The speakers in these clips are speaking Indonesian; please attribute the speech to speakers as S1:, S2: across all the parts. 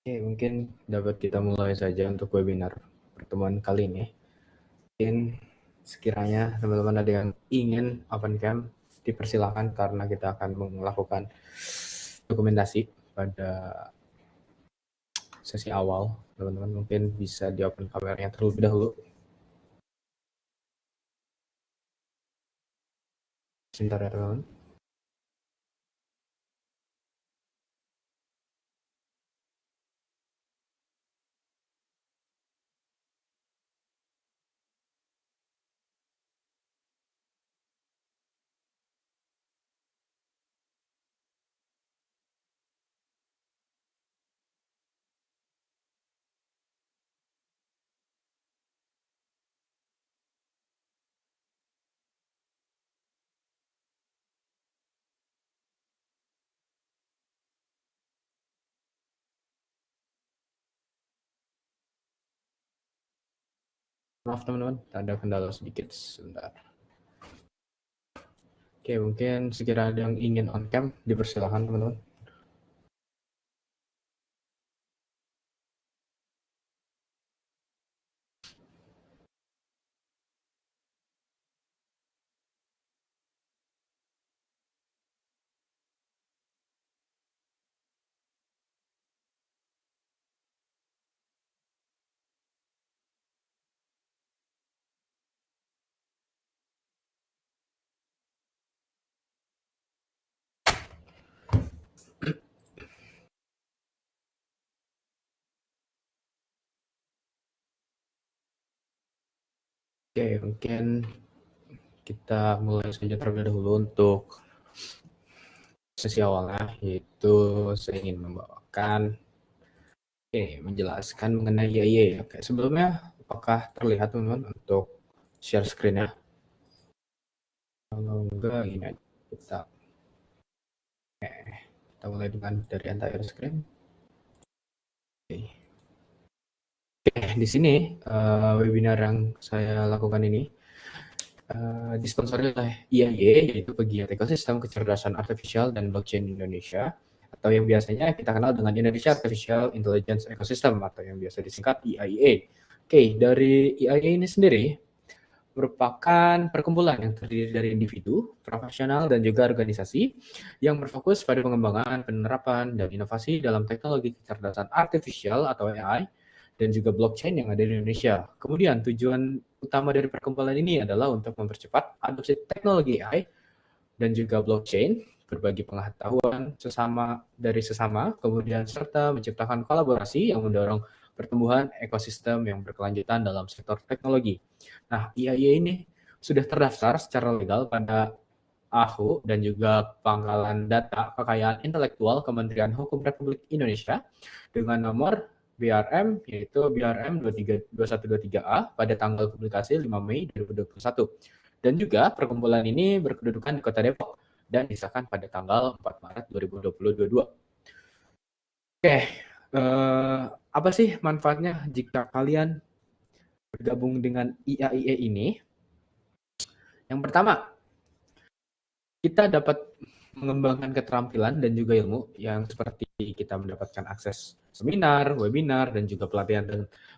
S1: Oke, mungkin dapat kita mulai saja untuk webinar pertemuan kali ini. Mungkin sekiranya teman-teman ada yang ingin open cam, dipersilakan karena kita akan melakukan dokumentasi pada sesi awal. Teman-teman mungkin bisa di open kameranya terlebih dahulu. Sebentar ya teman-teman. Maaf teman-teman, ada kendala sedikit sebentar. Oke, mungkin sekiranya ada yang ingin on cam, dipersilakan teman-teman. Oke, mungkin kita mulai saja terlebih dahulu untuk sesi awalnya, yaitu saya ingin membawakan, menjelaskan mengenai YY. Oke, sebelumnya apakah terlihat teman-teman untuk share screen-nya? Kalau enggak, ini aja. Kita mulai dengan dari entire screen. Oke. Di sini webinar yang saya lakukan ini disponsori oleh IAY, yaitu Pegiat Ekosistem Kecerdasan Artificial dan Blockchain Indonesia, atau yang biasanya kita kenal dengan Indonesia Artificial Intelligence Ecosystem, atau yang biasa disingkat IAIA. Oke, dari IAIA ini sendiri merupakan perkumpulan yang terdiri dari individu, profesional, dan juga organisasi yang berfokus pada pengembangan, penerapan, dan inovasi dalam teknologi kecerdasan artificial atau AI, dan juga blockchain yang ada di Indonesia. Kemudian tujuan utama dari perkumpulan ini adalah untuk mempercepat adopsi teknologi AI dan juga blockchain, berbagi pengetahuan sesama, kemudian serta menciptakan kolaborasi yang mendorong pertumbuhan ekosistem yang berkelanjutan dalam sektor teknologi. Nah, IAIA ini sudah terdaftar secara legal pada AHU dan juga Pangkalan Data Kekayaan Intelektual Kementerian Hukum Republik Indonesia dengan nomor BRM, yaitu BRM 2123A pada tanggal publikasi 5 Mei 2021. Dan juga perkumpulan ini berkedudukan di Kota Depok dan disahkan pada tanggal 4 Maret 2022. Oke, apa sih manfaatnya jika kalian bergabung dengan IAIA ini? Yang pertama, kita dapat mengembangkan keterampilan dan juga ilmu yang seperti kita mendapatkan akses seminar, webinar, dan juga pelatihan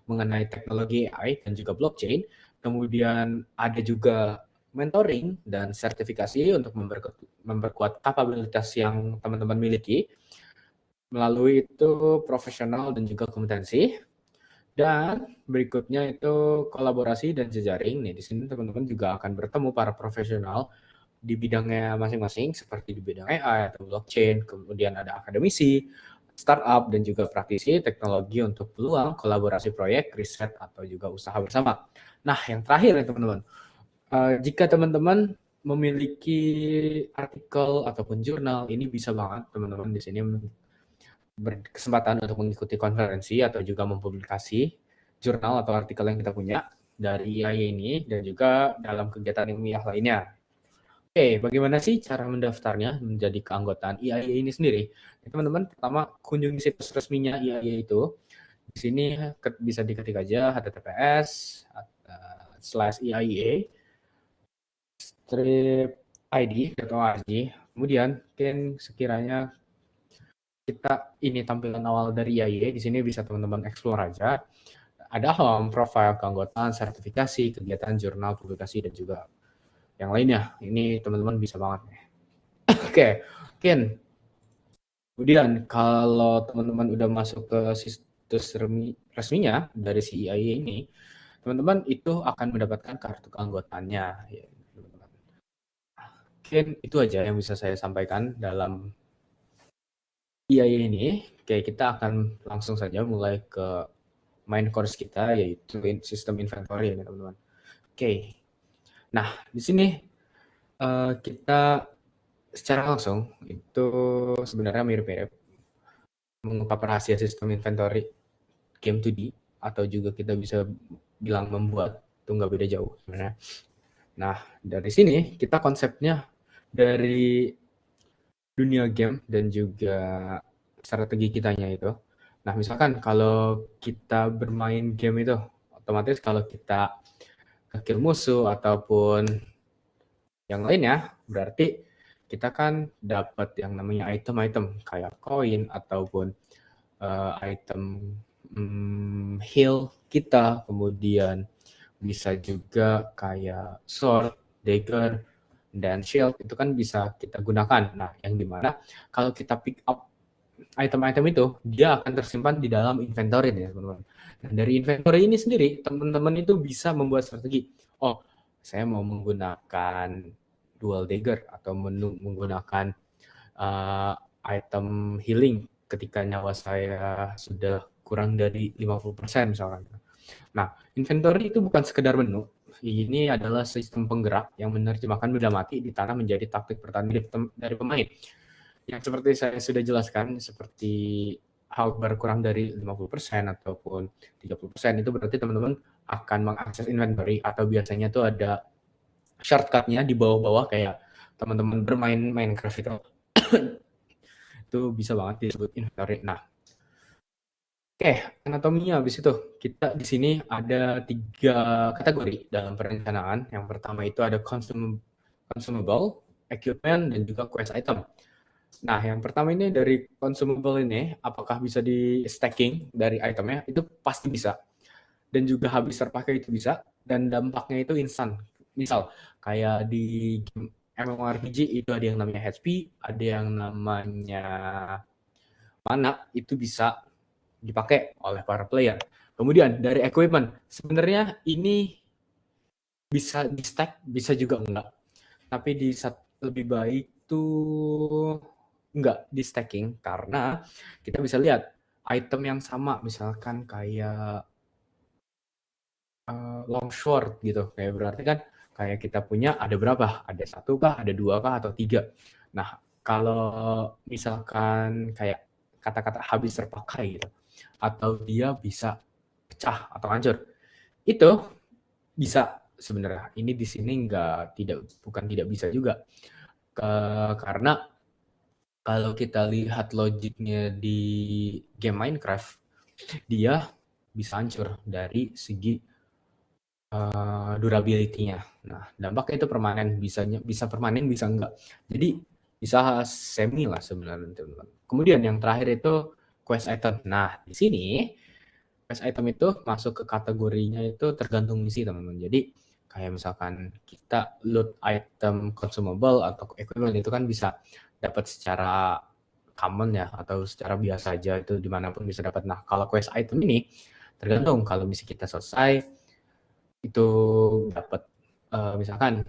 S1: mengenai teknologi AI dan juga blockchain. Kemudian ada juga mentoring dan sertifikasi untuk memperkuat kapabilitas yang teman-teman miliki. Melalui itu profesional dan juga kompetensi. Dan berikutnya itu kolaborasi dan jejaring. Nih, di sini teman-teman juga akan bertemu para profesional di bidangnya masing-masing seperti di bidang AI atau blockchain, kemudian ada akademisi, startup, dan juga praktisi teknologi untuk peluang kolaborasi proyek, riset, atau juga usaha bersama. Nah, yang terakhir ya teman-teman, jika teman-teman memiliki artikel ataupun jurnal, ini bisa banget teman-teman di sini berkesempatan untuk mengikuti konferensi atau juga mempublikasi jurnal atau artikel yang kita punya dari IAI ini dan juga dalam kegiatan ilmiah lainnya. Oke, bagaimana sih cara mendaftarnya menjadi keanggotaan IAIA ini sendiri? Ya, teman-teman, pertama kunjungi situs resminya IAIA itu. Di sini bisa diketik aja https://IAIA strip id.org. Kemudian mungkin sekiranya ini tampilan awal dari IAIA. Di sini bisa teman-teman explore aja. Ada home, profile, keanggotaan, sertifikasi, kegiatan, jurnal, publikasi, dan juga yang lainnya. Ini teman-teman bisa banget. Oke, Ken. Kemudian kalau teman-teman udah masuk ke situs resminya dari si IAIA ini, teman-teman itu akan mendapatkan kartu keanggotaannya. Ya, teman-teman. Mungkin itu aja yang bisa saya sampaikan dalam IAIA ini. Oke, kita akan langsung saja mulai ke main course kita, yaitu sistem inventory ini, teman-teman. Oke, nah di sini kita secara langsung itu sebenarnya mirip-mirip mengungkap rahasia sistem inventory game 2D, atau juga kita bisa bilang membuat, itu nggak beda jauh sebenarnya. Nah, dari sini kita konsepnya dari dunia game dan juga strategi kitanya itu. Nah, misalkan kalau kita bermain game itu, otomatis kalau kita kill musuh ataupun yang lainnya, berarti kita kan dapat yang namanya item-item kayak koin ataupun item heal kita, kemudian bisa juga kayak sword, dagger, dan shield, itu kan bisa kita gunakan. Nah, yang dimana kalau kita pick up item-item itu, dia akan tersimpan di dalam inventory ya, teman-teman. Nah, dari inventory ini sendiri, teman-teman itu bisa membuat strategi. Oh, saya mau menggunakan dual dagger atau menggunakan item healing ketika nyawa saya sudah kurang dari 50% misalkan. Nah, inventory itu bukan sekedar menu. Ini adalah sistem penggerak yang menerjemahkan benda mati di tanah menjadi taktik pertahanan dari pemain. Yang seperti saya sudah jelaskan, seperti hal berkurang dari 50% ataupun 30%, itu berarti teman-teman akan mengakses inventory, atau biasanya tuh ada shortcut-nya di bawah-bawah kayak teman-teman bermain Minecraft itu bisa banget disebut inventory. Nah, oke, anatominya habis itu kita di sini ada 3 kategori dalam perencanaan. Yang pertama itu ada consumable, equipment, dan juga quest item. Nah, yang pertama ini dari consumable ini, apakah bisa di stacking dari itemnya? Itu pasti bisa. Dan juga habis terpakai itu bisa. Dan dampaknya itu instan. Misal, kayak di game MMORPG itu ada yang namanya HP, ada yang namanya mana, itu bisa dipakai oleh para player. Kemudian dari equipment, sebenarnya ini bisa di stack, bisa juga enggak. Tapi lebih baik tuh enggak di stacking, karena kita bisa lihat item yang sama, misalkan kayak long sword gitu, kayak berarti kan kayak kita punya ada berapa? Ada 1 kah, ada 2 kah, atau 3. Nah, kalau misalkan kayak kata-kata habis terpakai gitu, atau dia bisa pecah atau hancur, itu bisa sebenarnya. Ini di sini bukan tidak bisa juga. Karena kalau kita lihat logiknya di game Minecraft, dia bisa hancur dari segi durability-nya. Nah, dampaknya itu permanen, bisa permanen, bisa enggak. Jadi bisa semi lah sebenarnya, teman-teman. Kemudian yang terakhir itu quest item. Nah, di sini quest item itu masuk ke kategorinya itu tergantung misi, teman-teman. Jadi kayak misalkan kita loot item consumable atau equipment itu kan bisa dapat secara common ya, atau secara biasa aja, itu dimanapun bisa dapat. Nah, kalau quest item ini tergantung, kalau misi kita selesai itu dapat misalkan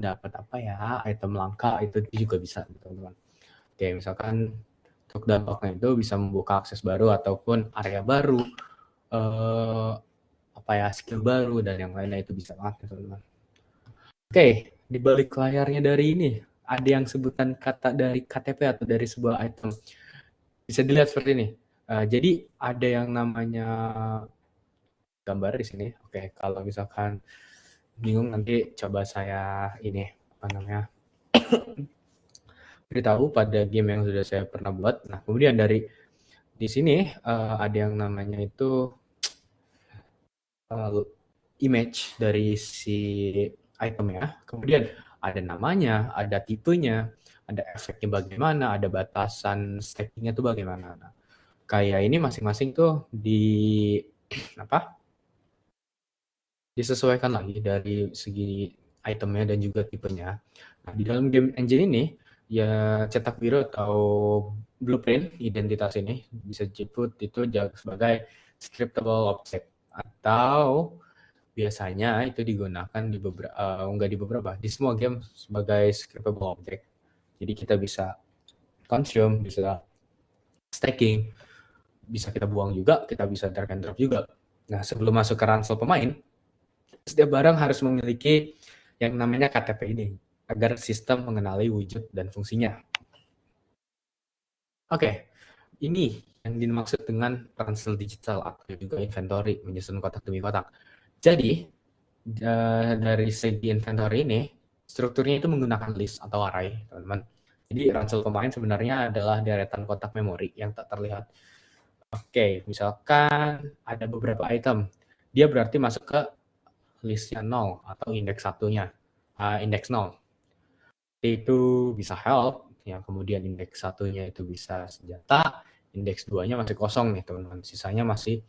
S1: dapat apa ya, item langka, itu juga bisa, teman-teman. Oke, misalkan untuk dampaknya itu bisa membuka akses baru ataupun area baru, skill baru dan yang lainnya, itu bisa banget, teman-teman. Oke, di balik layarnya dari ini ada yang sebutan kata dari KTP atau dari sebuah item. Bisa dilihat seperti ini. Jadi ada yang namanya gambar di sini. Oke, kalau misalkan bingung nanti coba saya beritahu pada game yang sudah saya pernah buat. Nah, kemudian dari di sini ada yang namanya itu image dari si itemnya. Kemudian ada namanya, ada tipenya, ada efeknya bagaimana, ada batasan stacking-nya tuh bagaimana. Nah, kayak ini masing-masing tuh disesuaikan lagi dari segi itemnya dan juga tipenya. Nah, di dalam game engine ini, ya cetak biru atau blueprint identitas ini bisa disebut itu sebagai scriptable object, atau biasanya itu digunakan di enggak di beberapa, di semua game sebagai scriptable object. Jadi kita bisa consume, bisa stacking, bisa kita buang juga, kita bisa drag and drop juga. Nah, sebelum masuk ke ransel pemain, setiap barang harus memiliki yang namanya KTP ini, agar sistem mengenali wujud dan fungsinya. Oke, ini yang dimaksud dengan ransel digital atau juga inventory, menyusun kotak demi kotak. Jadi, dari segi inventory ini, strukturnya itu menggunakan list atau array, teman-teman. Jadi, ransel pemain sebenarnya adalah deretan kotak memori yang tak terlihat. Oke, misalkan ada beberapa item, dia berarti masuk ke listnya 0 atau indeks satunya, indeks 0. Itu bisa help, yang kemudian indeks satunya itu bisa senjata, indeks 2-nya masih kosong nih teman-teman, sisanya masih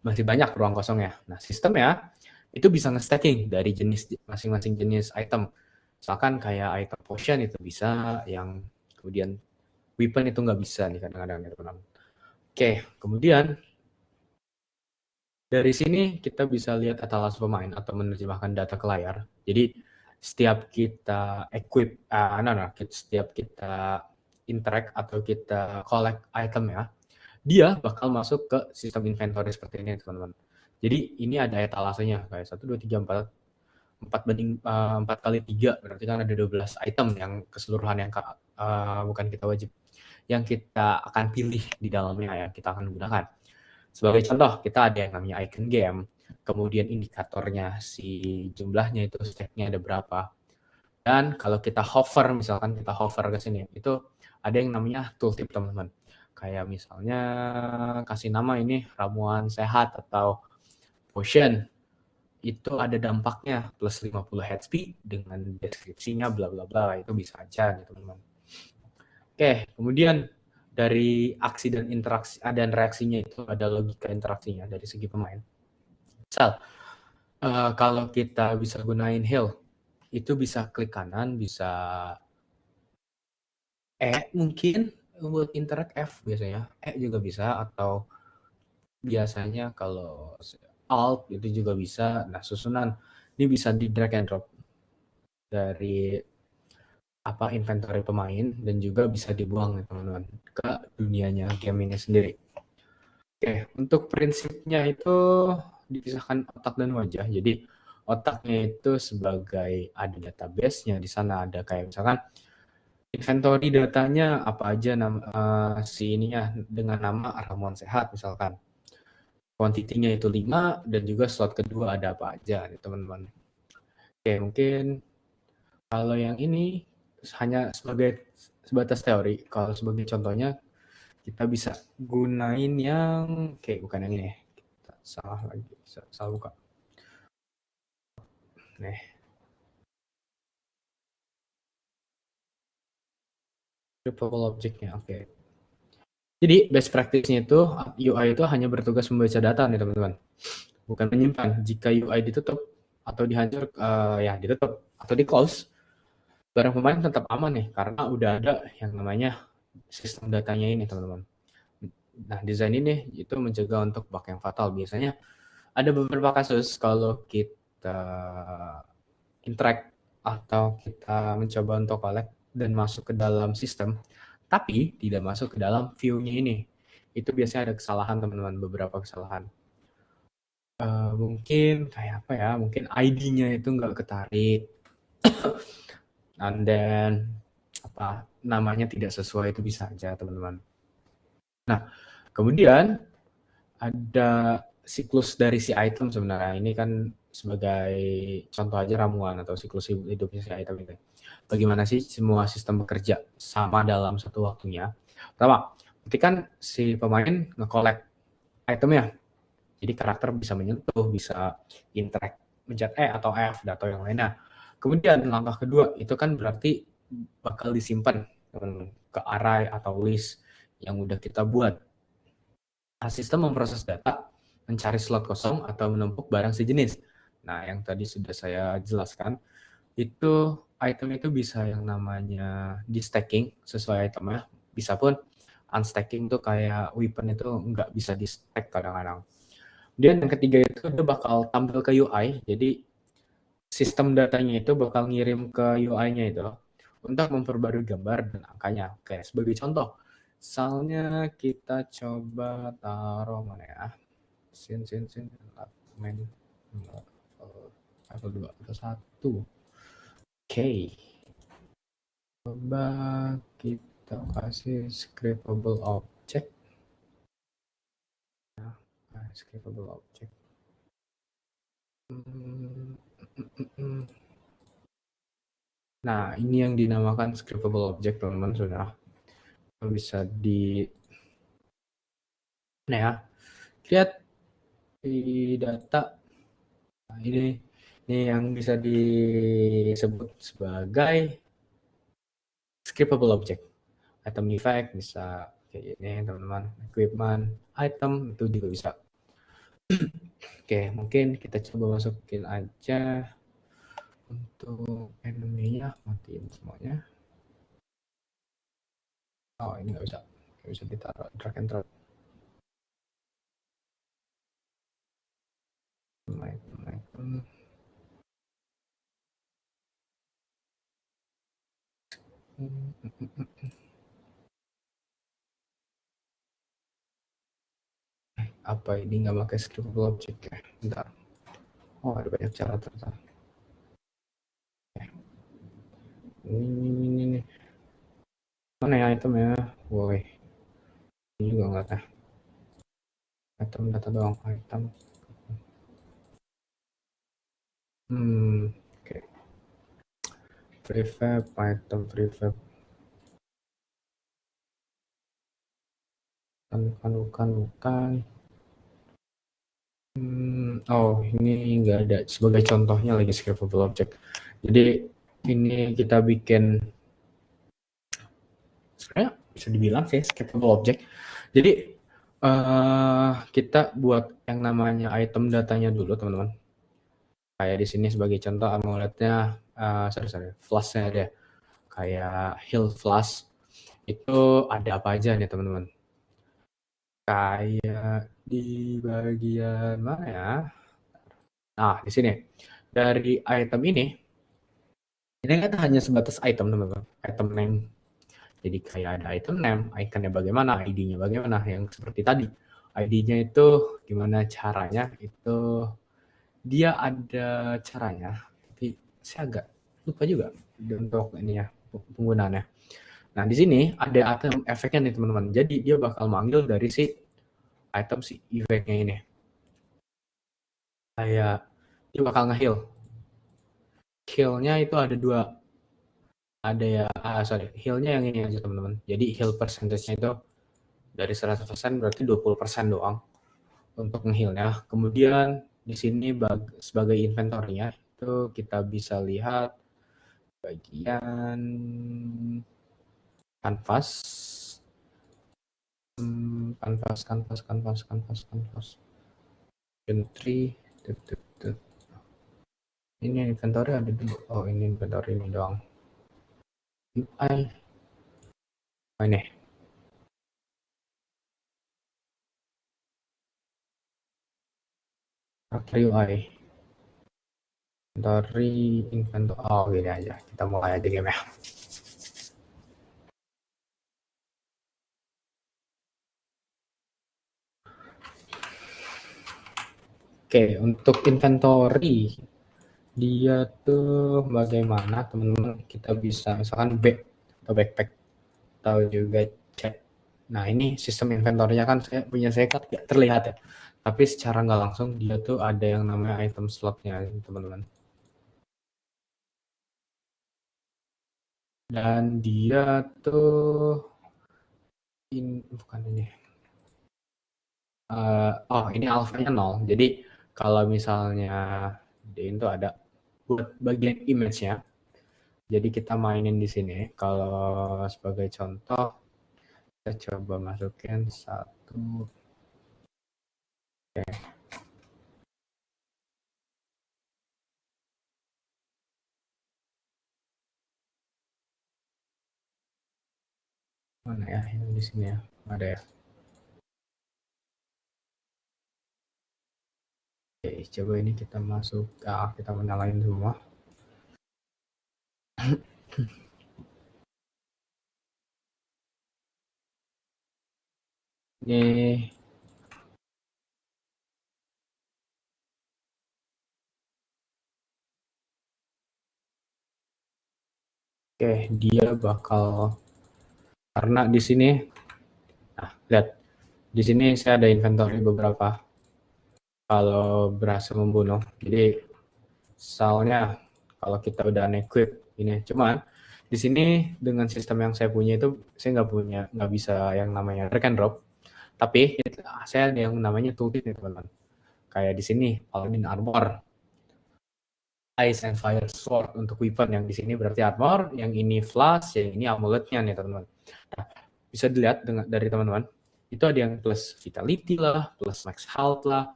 S1: banyak ruang kosongnya. Nah, sistemnya itu bisa nge-stacking dari jenis masing-masing jenis item. Misalkan kayak item potion itu bisa, yang kemudian weapon itu nggak bisa nih kadang-kadang ya teman-teman. Oke, kemudian dari sini kita bisa lihat etalase pemain atau menerjemahkan data ke layar. Jadi setiap kita equip, setiap kita interact atau kita collect item ya, dia bakal masuk ke sistem inventory seperti ini teman-teman. Jadi ini ada etalasenya kayak 1, 2, 3, 4, 4 kali 3, berarti kan ada 12 item yang keseluruhan yang bukan kita wajib, yang kita akan pilih di dalamnya ya, kita akan gunakan. Sebagai contoh, kita ada yang namanya icon game, kemudian indikatornya si jumlahnya itu stack-nya ada berapa. Dan kalau kita hover, misalkan kita hover ke sini, itu ada yang namanya tooltip teman-teman. Kayak misalnya kasih nama ini ramuan sehat atau potion, itu ada dampaknya plus 50 HP dengan deskripsinya bla bla bla, itu bisa aja gitu teman-teman. Oke, kemudian dari aksi dan interaksi dan reaksinya itu ada logika interaksinya dari segi pemain. Misal, kalau kita bisa gunain heal, itu bisa klik kanan, bisa mungkin buat interact F biasanya, juga bisa, atau biasanya kalau Alt itu juga bisa. Nah, susunan ini bisa di drag and drop dari inventory pemain dan juga bisa dibuang ya teman-teman ke dunianya game ini sendiri. Oke, untuk prinsipnya itu dipisahkan otak dan wajah. Jadi otaknya itu sebagai ada database-nya, di sana ada kayak misalkan inventory datanya apa aja si ininya dengan nama ramuan sehat misalkan. Quantity-nya itu 5 dan juga slot kedua ada apa aja nih teman-teman. Oke, mungkin kalau yang ini hanya sebatas teori. Kalau sebagai contohnya kita bisa gunain yang bukan yang ini. Kita salah lagi, salah buka. Nih. Scriptable object-nya, oke. Jadi best practice-nya itu UI itu hanya bertugas membaca data nih teman-teman, bukan menyimpan. Jika UI ditutup atau dihancur, ditutup atau di close, barang pemain tetap aman nih karena udah ada yang namanya sistem datanya ini teman-teman. Nah, desain ini itu mencegah untuk bug yang fatal. Biasanya ada beberapa kasus kalau kita interact atau kita mencoba untuk collect dan masuk ke dalam sistem, tapi tidak masuk ke dalam view-nya ini. Itu biasanya ada kesalahan teman-teman, beberapa kesalahan. Mungkin kayak apa ya, mungkin ID-nya itu nggak ketarik, and then namanya tidak sesuai, itu bisa aja teman-teman. Nah, kemudian ada siklus dari si item sebenarnya. Ini kan sebagai contoh aja ramuan atau siklus hidupnya si item itu. Bagaimana sih semua sistem bekerja sama dalam satu waktunya? Pertama, kan si pemain nge-collect itemnya. Jadi karakter bisa menyentuh, bisa interact, mencet atau F, atau yang lainnya. Kemudian langkah kedua, itu kan berarti bakal disimpan ke array atau list yang udah kita buat. Nah, sistem memproses data, mencari slot kosong atau menumpuk barang sejenis. Nah, yang tadi sudah saya jelaskan, itu item itu bisa yang namanya di stacking sesuai itemnya, bisa pun unstacking tuh kayak weapon itu nggak bisa di stack kadang-kadang. Dan yang ketiga itu dia bakal tampil ke UI, jadi sistem datanya itu bakal ngirim ke UI-nya itu untuk memperbarui gambar dan angkanya. Oke, sebagai contoh, misalnya kita coba taruh mana ya? Sin main level 2 level 1. Oke. Coba kita kasih scriptable object. Nah, scriptable object. Nah, ini yang dinamakan scriptable object, teman-teman. Sudah bisa di nah ya, lihat di data. Nah, ini yang bisa disebut sebagai scriptable object. Item effect bisa kayak gini, teman-teman. Equipment, item itu juga bisa. Oke, mungkin kita coba masukin aja untuk enemy-nya, matiin semuanya. Oh, ini nggak bisa ditaruh drag and drop. Apa ini nggak pakai scriptable object ya? Bentar. Oh, ada banyak cara ternyata. Ini. Mana ya itemnya? Woi. Ini juga nggak tahu. Item data doang, item. Oke. Prefab, item prefab. Bukan. Oh, ini nggak ada. Sebagai contohnya lagi scriptable object. Jadi ini kita bikin, sebenarnya bisa dibilang sih scriptable object. Jadi kita buat yang namanya item datanya dulu, teman-teman. Kayak di sini sebagai contoh amuletnya, flashnya ada. Kayak heal flash itu ada apa aja nih, teman-teman? Kayak di bagian mana ya? Nah, di sini dari item ini kan hanya sebatas item, teman-teman. Item name. Jadi kayak ada item name, iconnya bagaimana, ID-nya bagaimana, yang seperti tadi. ID-nya itu gimana caranya, itu dia ada caranya, tapi saya agak lupa juga untuk ini ya, penggunaannya. Nah, di sini ada item efeknya nih, teman-teman. Jadi dia bakal manggil dari si item si efeknya ini. Kayak dia bakal nge-heal. Heal-nya itu ada dua. Ada ya, heal-nya yang ini aja, teman-teman. Jadi heal percentage-nya itu dari 100% berarti 20% doang untuk nge-heal-nya. Kemudian di sini sebagai inventory-nya itu kita bisa lihat bagian canvas. Entry. Ini inventory ada dulu. Oh, ini inventory ini doang. UI. Oh, ini. UI. Inventory. Oh, gini aja. Kita mulai aja game ya. Oke, untuk inventory dia tuh bagaimana, teman-teman? Kita bisa misalkan bag atau backpack atau juga chat. Nah, ini sistem inventory-nya kan saya kan tidak terlihat ya. Tapi secara nggak langsung dia tuh ada yang namanya item slot-nya, teman-teman. Dan dia tuh bukan ini. Ini alpha-nya 0. Jadi kalau misalnya dia itu ada buat bagian image-nya, Jadi kita mainin di sini. Kalau sebagai contoh, kita coba masukin satu. Oke. Mana ya yang di sini ya? Ada ya. Oke, coba ini kita masuk. Kita menyalain semua. Ini oke, dia bakal karena di sini, nah lihat di sini saya ada inventory beberapa. Kalau berhasil membunuh, jadi soalnya kalau kita udah unequip ini, cuman di sini dengan sistem yang saya punya itu saya nggak bisa yang namanya drag and drop, tapi saya ada yang namanya toolkit nih teman-teman. Kayak di sini Paladin Armor, Ice and Fire Sword untuk weapon, yang di sini berarti armor, yang ini flash, yang ini amuletnya nih teman-teman. Nah, bisa dilihat dari teman-teman, itu ada yang plus vitality lah, plus max health lah,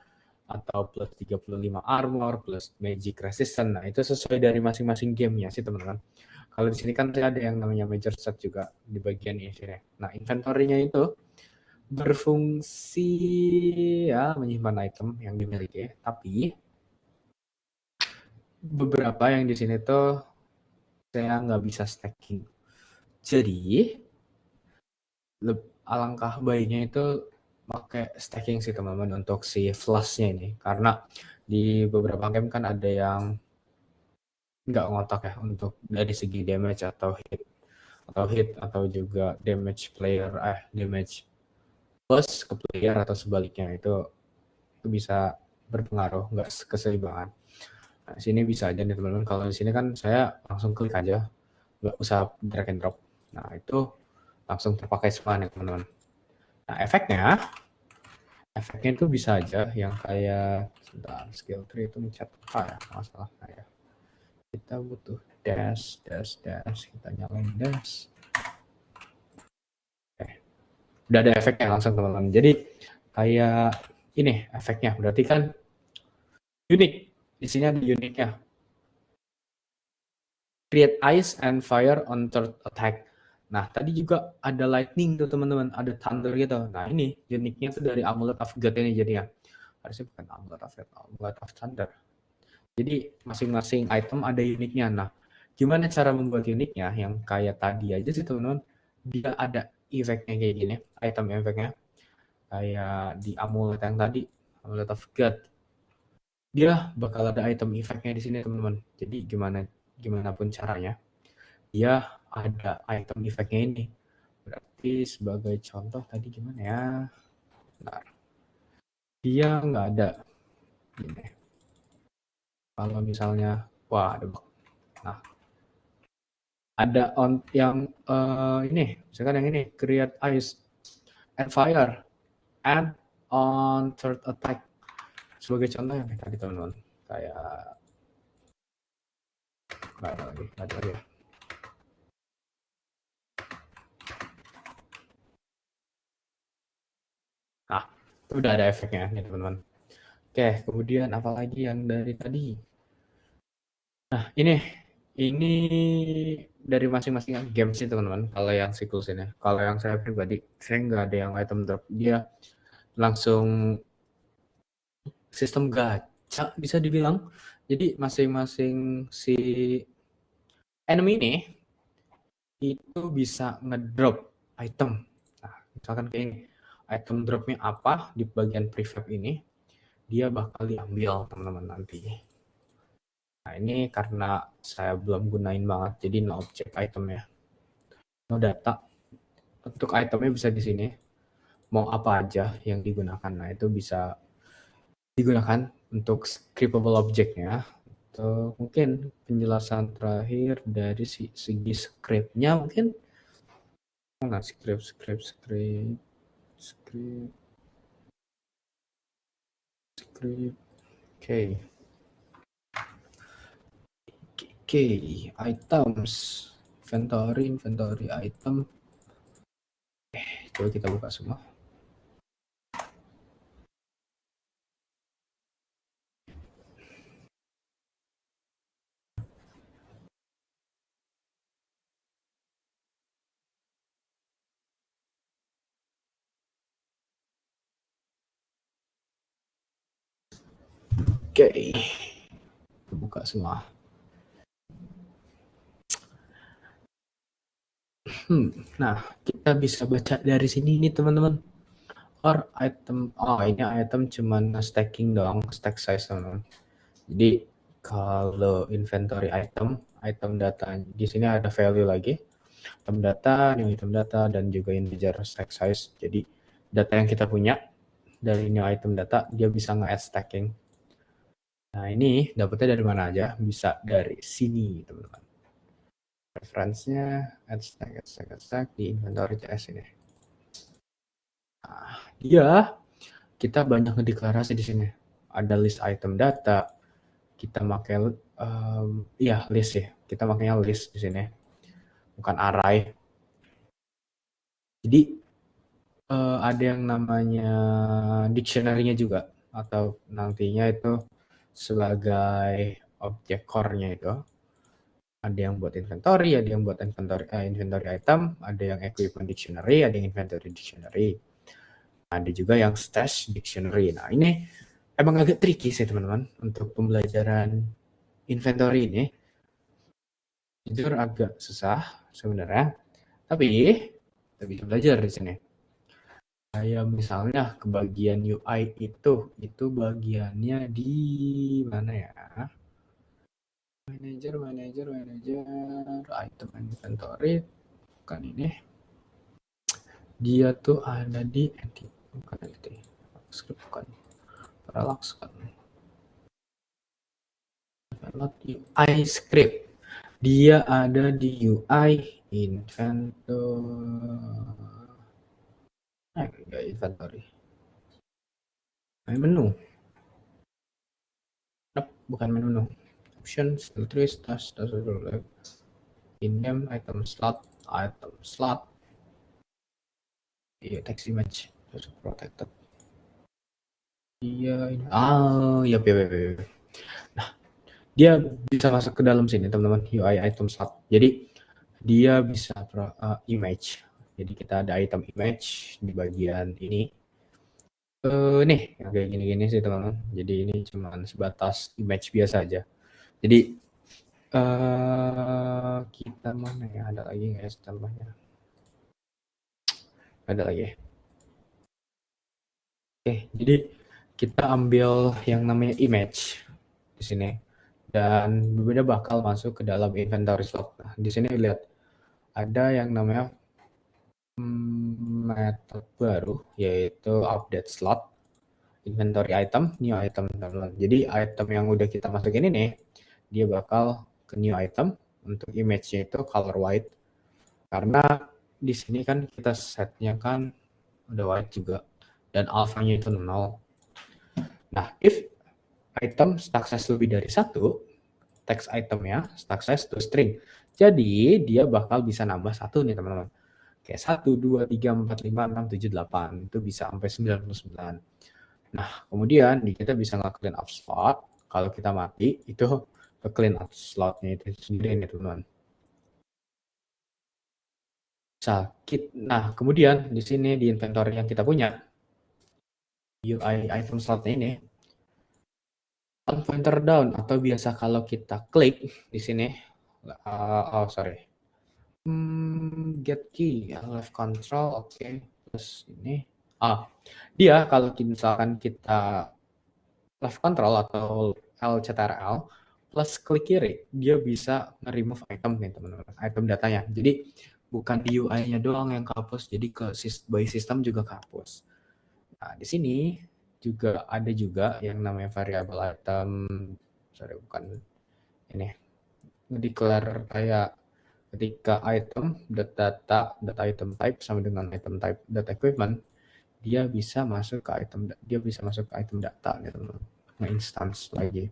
S1: atau plus 35 armor, plus magic resistance. Nah, itu sesuai dari masing-masing gamenya sih teman-teman. Kalau di sini kan saya ada yang namanya major set juga di bagian ini sini. Nah, inventory-nya itu berfungsi ya menyimpan item yang dimiliki, tapi beberapa yang di sini tuh saya nggak bisa stacking. Jadi alangkah baiknya itu pakai stacking sih teman-teman untuk si flashnya ini, karena di beberapa game kan ada yang nggak ngotak ya untuk dari segi damage atau juga damage plus ke player atau sebaliknya, itu bisa berpengaruh nggak keseimbangan. Nah, sini bisa aja nih teman-teman. Kalau di sini kan saya langsung klik aja, nggak usah drag and drop. Nah, itu langsung terpakai semua nih teman-teman. Nah, efeknya itu bisa aja yang kayak sebentar, skill tree itu mencet apa ya, masalah ya. Kita butuh dash, kita nyalain dash. Udah ada efeknya langsung teman-teman. Jadi kayak ini efeknya berarti kan unik. Di sini ada uniknya. Create ice and fire on third attack. Nah, tadi juga ada lightning tuh teman-teman, ada thunder gitu. Nah, ini uniknya tuh dari Amulet of God ini jadinya. Harusnya bukan Amulet of God, Amulet of Thunder. Jadi masing-masing item ada uniknya. Nah, gimana cara membuat uniknya? Yang kayak tadi aja sih teman-teman. Dia ada efeknya kayak gini, item efeknya. Kayak di Amulet yang tadi, Amulet of God. Dia bakal ada item efeknya di sini teman-teman. Jadi gimana pun caranya, dia ada item efeknya ini. Berarti sebagai contoh tadi gimana ya? Bentar. Dia nggak ada gini. Kalau misalnya, wah ada bug. Nah, ada yang ini, misalkan yang ini, create ice and fire and on third attack. Sebagai contoh yang tadi teman-teman, kayak nggak ada lagi ya. Nah, itu udah ada efeknya nih teman-teman. Oke, kemudian apalagi yang dari tadi? Nah, ini dari masing-masing game sih teman-teman. Kalau yang siklus ini, kalau yang saya pribadi, saya nggak ada yang item drop. Dia langsung sistem gacha bisa dibilang. Jadi masing-masing si enemy ini itu bisa ngedrop item. Nah, misalkan kayak ini, item dropnya apa di bagian prefab ini, dia bakal diambil teman-teman nanti. Nah, ini karena saya belum gunain banget, jadi no object item ya. No data. Untuk itemnya bisa di sini. Mau apa aja yang digunakan. Nah, itu bisa digunakan untuk scriptable objectnya. Atau mungkin penjelasan terakhir dari segi scriptnya mungkin. Nah, script. Oke. Oke, items, inventory item. Coba kita buka semua. Oke, kita buka semua. Nah, kita bisa baca dari sini nih teman-teman. Or item, ini item cuman stacking doang, stack size teman-teman. Jadi kalau inventory item data di sini ada value lagi, item data, new item data, dan juga integer stack size. Jadi data yang kita punya dari new item data dia bisa nge-add stacking. Nah ini dapetnya dari mana aja? Bisa dari sini teman-teman. Reference-nya add stack di inventory CS ini. Nah, kita banyak ngedeklarasi di sini. Ada list item data, kita pakai list ya. Kita makanya list di sini, bukan array. Jadi ada yang namanya dictionary-nya juga, atau nantinya itu sebagai objek core-nya itu. Ada yang buat inventory, ada yang buat inventory item, ada yang equipment dictionary, ada yang inventory dictionary. Ada juga yang stash dictionary. Nah ini emang agak tricky sih teman-teman untuk pembelajaran inventory ini. Jujur agak susah sebenarnya, tapi kita bisa belajar di sini. Kayak misalnya ke bagian UI itu bagiannya di mana ya? Manager, item inventory, bukan ini. Dia tuh ada di edit, bukan edit. Script bukan. Parallax kan. Develop UI script. Dia ada di UI inventory. Menu. Bukan menu. Options, filters, task, in-name, item slot. Iya, text image. Protected. Iya, ini. Ya. Nah, dia bisa masuk ke dalam sini, teman-teman. UI item slot. Jadi, dia bisa image. Jadi, kita ada item image di bagian ini. Nih, yang kayak gini-gini sih, teman-teman. Jadi, ini cuma sebatas image biasa aja. Jadi, kita mana ya? Ada lagi nggak ya tambahnya? Ada lagi. Oke, jadi kita ambil yang namanya image di sini dan berbeda bakal masuk ke dalam inventory slot. Nah, di sini lihat ada yang namanya method baru yaitu update slot inventory item, new item. Jadi item yang udah kita masukin ini dia bakal ke new item. Untuk image-nya itu color white karena di sini kan kita setnya kan udah white juga dan alpha-nya itu 0. Nah, if item stack size lebih dari 1, text itemnya stack size to string. Jadi dia bakal bisa nambah 1 nih teman-teman. Kayak 1, 2, 3, 4, 5, 6, 7, 8. Itu bisa sampai 99. Nah, kemudian kita bisa nge-clean up slot. Kalau kita mati, itu ke-clean up slotnya itu sendiri nih teman-teman. Nah, kemudian di sini di inventory yang kita punya, UI item slotnya ini, pointer down atau biasa kalau kita klik di sini, get key, left control, oke. Terus ini, dia kalau misalkan kita left control atau LCTRL plus klik kiri, dia bisa nge-remove item nih teman-teman, item datanya. Jadi bukan di UI-nya doang yang kehapus, jadi by system juga kehapus. Nah, di sini juga ada juga yang namanya variable item, bukan ini, declare kayak ketika item data item type sama dengan item type data equipment, dia bisa masuk ke item data gitu, nge-instance lagi.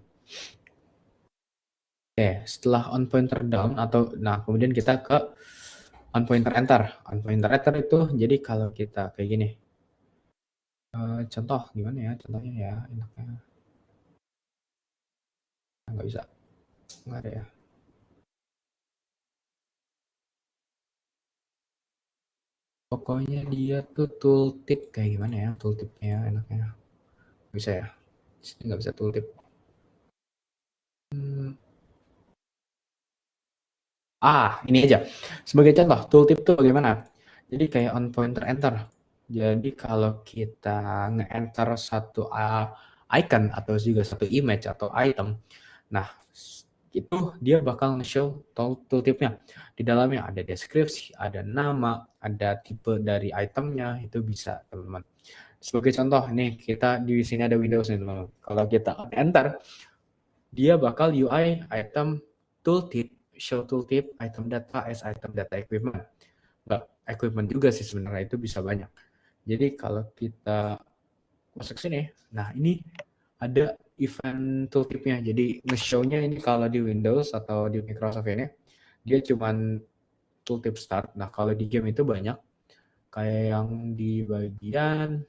S1: Oke, setelah on pointer down atau kemudian kita ke on pointer enter. On pointer enter itu jadi kalau kita kayak gini. Contoh gimana ya contohnya ya enaknya? Nggak bisa, nggak ada ya. Pokoknya dia tuh tooltip kayak gimana ya tooltipnya enaknya? Bisa ya? Sini nggak bisa tooltip. Ini aja. Sebagai contoh, tooltip tuh bagaimana? Jadi kayak on pointer enter. Jadi kalau kita nge-enter satu icon atau juga satu image atau item, nah itu dia bakal nge-show tooltipnya. Di dalamnya ada deskripsi, ada nama, ada tipe dari itemnya, itu bisa teman-teman. Sebagai contoh nih, kita di sini ada Windows nih teman-teman. Kalau kita enter, dia bakal UI item tooltip, show tooltip, item data as item data equipment. Enggak, equipment juga sih sebenarnya, itu bisa banyak. Jadi kalau kita masuk sini, nah ini ada event tooltipnya. Jadi nge-show-nya ini kalau di Windows atau di Microsoft ini, dia cuman tooltip start. Nah kalau di game itu banyak, kayak yang di bagian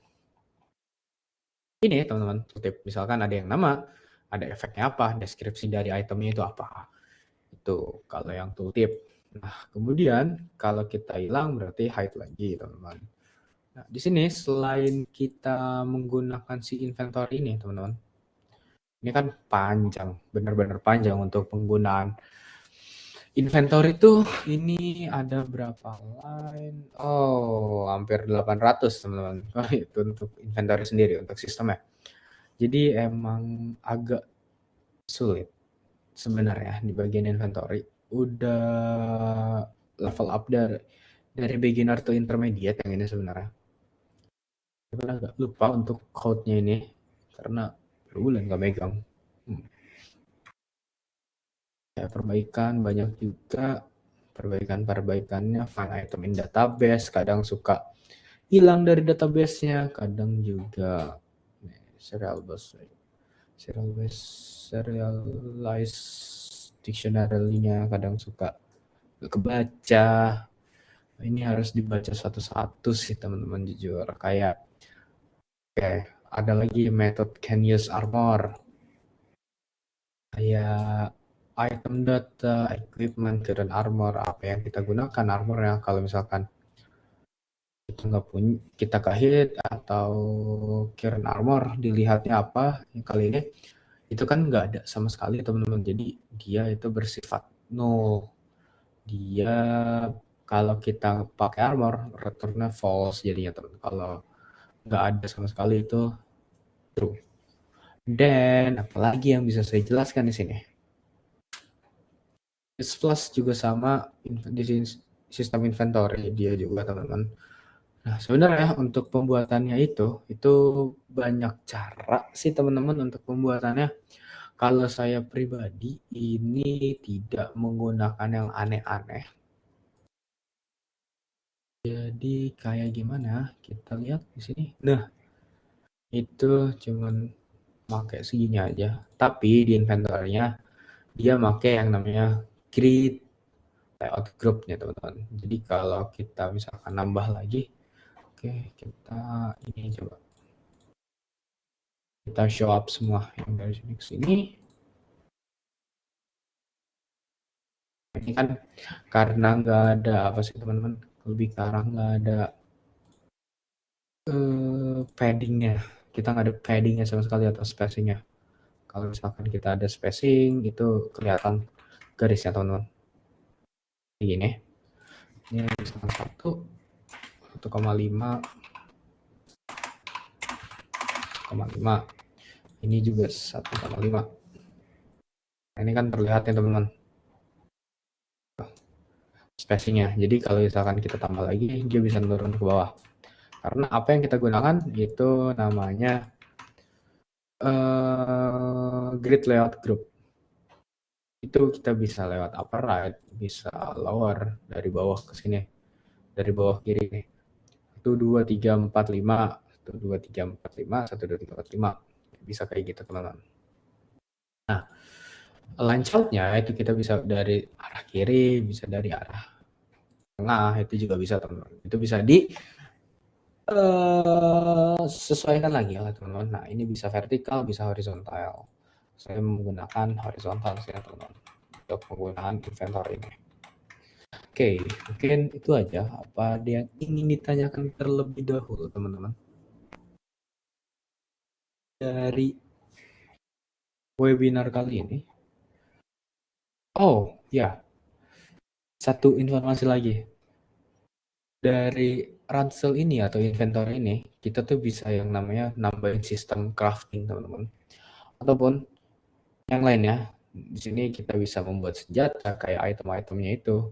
S1: ini teman-teman, tooltip. Misalkan ada yang nama, ada efeknya apa, deskripsi dari itemnya itu apa. Itu kalau yang tooltip. Nah, kemudian kalau kita hilang berarti hide lagi, teman-teman. Nah, di sini selain kita menggunakan si inventory ini, teman-teman. Ini kan panjang, benar-benar panjang untuk penggunaan inventory itu. Ini ada berapa line? Oh, hampir 800, teman-teman. Oh, itu untuk inventory sendiri, untuk sistemnya. Jadi emang agak sulit sebenarnya di bagian inventory. Udah level up dari beginner to intermediate yang ini sebenarnya. Tapi agak lupa untuk code-nya ini karena bulan nggak megang. Ya, perbaikan banyak juga, perbaikannya find item in database kadang suka hilang dari database-nya, kadang juga serialized dictionary-nya kadang suka kebaca. Ini harus dibaca satu-satu sih teman-teman, jujur. Kayak ada lagi method can use armor. Kayak item data, equipment, current armor, apa yang kita gunakan armornya. Kalau misalkan kita nggak punya, kita hit atau current armor, dilihatnya apa yang kali ini, itu kan nggak ada sama sekali teman-teman. Jadi dia itu bersifat null. Dia kalau kita pakai armor, returnnya false jadinya teman. Kalau nggak ada sama sekali itu true. Dan apalagi yang bisa saya jelaskan di sini? Plus juga sama di sistem inventory dia juga teman-teman. Nah sebenarnya untuk pembuatannya itu banyak cara sih teman-teman untuk pembuatannya. Kalau saya pribadi ini tidak menggunakan yang aneh-aneh. Jadi kayak gimana? Kita lihat di sini. Nah itu cuman pakai segini aja. Tapi di inventory-nya dia pakai yang namanya create layout group-nya teman-teman. Jadi kalau kita misalkan nambah lagi, oke kita ini coba kita show up semua yang dari sini ke sini. Ini kan karena nggak ada apa sih teman-teman, lebih karena nggak ada paddingnya. Kita nggak ada paddingnya sama sekali atau spacingnya. Kalau misalkan kita ada spacing itu kelihatan garisnya teman-teman. Ini misalkan 1,5 ini juga 1,5. Nah, ini kan terlihat ya teman-teman spacingnya. Jadi kalau misalkan kita tambah lagi dia bisa turun ke bawah. Karena apa yang kita gunakan itu namanya grid layout group. Itu kita bisa lewat upper right, bisa lower dari bawah ke sini, dari bawah kiri nih. 1 2 3 4 5, 1 2 3 4 5, 1 2 3 4 5. Bisa kayak gitu teman-teman. Nah, Line child-nya itu kita bisa dari arah kiri, bisa dari arah tengah, itu juga bisa teman-teman. Itu bisa sesuaikan lagi ya teman-teman. Nah ini bisa vertikal, bisa horizontal. Saya menggunakan horizontal sih ya teman-teman untuk penggunaan inventor ini. Oke, mungkin itu aja. Apa ada yang ingin ditanyakan terlebih dahulu teman-teman dari webinar kali ini? Oh ya, satu informasi lagi. Dari ransel ini atau inventor ini, kita tuh bisa yang namanya nambahin sistem crafting teman-teman. Ataupun yang lainnya. Di sini kita bisa membuat senjata kayak item-itemnya itu.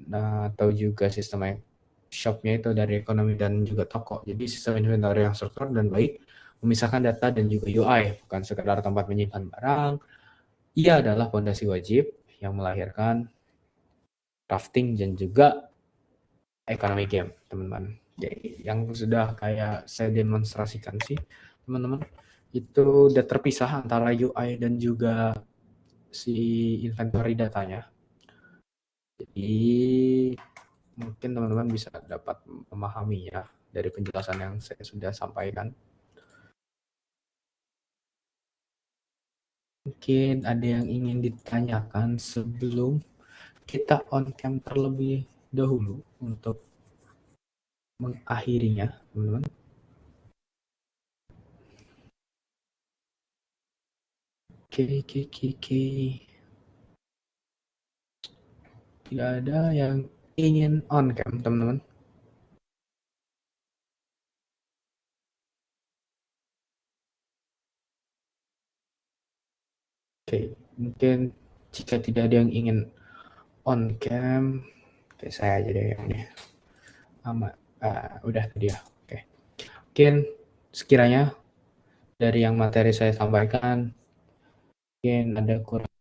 S1: Nah, atau juga sistem shopnya itu dari ekonomi dan juga toko. Jadi sistem inventor yang struktur dan baik, memisahkan data dan juga UI, bukan sekedar tempat menyimpan barang. Ia adalah fondasi wajib yang melahirkan crafting dan juga ekonomi game, teman-teman. Jadi yang sudah kayak saya demonstrasikan sih, teman-teman, itu udah terpisah antara UI dan juga si inventory datanya. Jadi mungkin teman-teman bisa dapat memahaminya dari penjelasan yang saya sudah sampaikan. Mungkin ada yang ingin ditanyakan sebelum kita on cam terlebih dahulu untuk mengakhirinya, teman-teman. Oke. Tidak ada yang ingin on cam, teman-teman. Oke, mungkin jika tidak ada yang ingin on cam, oke saya aja deh yang ini. Udah tadi ya. Oke. Mungkin sekiranya dari yang materi saya sampaikan, mungkin ada kurang